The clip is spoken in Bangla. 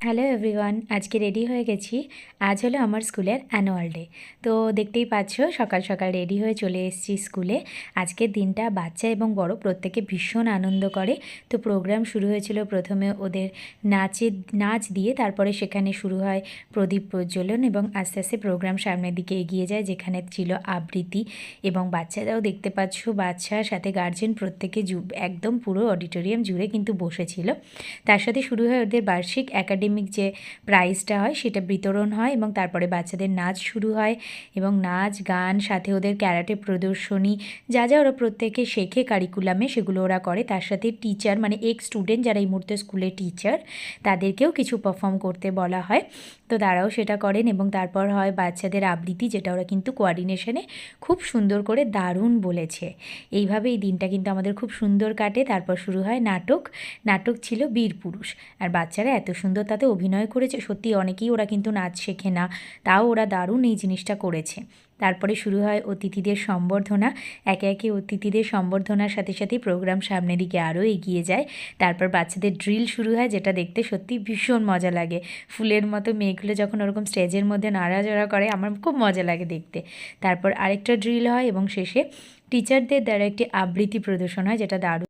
হ্যালো এভরিওয়ান, আজকে রেডি হয়ে গেছি। আজ হলো আমার স্কুলের অ্যানুয়াল ডে। তো দেখতেই পাচ্ছ সকাল সকাল রেডি হয়ে চলে এসেছি স্কুলে। আজকের দিনটা বাচ্চা এবং বড় প্রত্যেকে ভীষণ আনন্দ করে। তো প্রোগ্রাম শুরু হয়েছিল প্রথমে ওদের নাচ দিয়ে, তারপরে সেখানে শুরু হয় প্রদীপ প্রজ্বলন এবং আস্তে আস্তে প্রোগ্রাম সামনের দিকে এগিয়ে যায়, যেখানে ছিল আবৃত্তি। এবং বাচ্চারাও দেখতে পাচ্ছ, বাচ্চার সাথে গার্জেন প্রত্যেকে একদম পুরো অডিটোরিয়াম জুড়ে কিন্তু বসেছিল। তার সাথে শুরু হয় ওদের বার্ষিক একাডেমিক যে প্রাইজটা হয় সেটা বিতরণ হয়, এবং তারপরে বাচ্চাদের নাচ শুরু হয় এবং নাচ গান সাথে ওদের ক্যারাটে প্রদর্শনী, যা যা ওরা প্রত্যেকে শেখে কারিকুলামে সেগুলো ওরা করে। তার সাথে টিচার মানে স্টুডেন্ট যারা এই মুহূর্তে স্কুলে টিচার, তাদেরকেও কিছু পারফর্ম করতে বলা হয়। তো তারাও সেটা করেন এবং তারপর হয় বাচ্চাদের আবৃত্তি, যেটা ওরা কিন্তু কোয়ার্ডিনেশনে খুব সুন্দর করে দারুণ বলেছে। এইভাবে এই দিনটা কিন্তু আমাদের খুব সুন্দর কাটে। তারপর শুরু হয় নাটক ছিল বীরপুরুষ। আর বাচ্চারা এত সুন্দর তাতে অভিনয় করেছে, সত্যি অনেকেই ওরা কিন্তু নাচ শেখে না, তাও ওরা দারুণ এই জিনিসটা করেছে। তারপরে শুরু হয় অতিথিদের সম্বর্ধনা। একে একে অতিথিদের সম্বর্ধনার সাথে সাথেই প্রোগ্রাম সামনের দিকে আরও এগিয়ে যায়। তারপর বাচ্চাদের ড্রিল শুরু হয়, যেটা দেখতে সত্যি ভীষণ মজা লাগে। ফুলের মতো মেয়েগুলো যখন ওরকম স্টেজের মধ্যে নাড়াচাড়া করে, আমার খুব মজা লাগে দেখতে। তারপর আরেকটা ড্রিল হয় এবং শেষে টিচারদের দ্বারা একটি আবৃত্তি প্রদর্শন হয়, যেটা দারুণ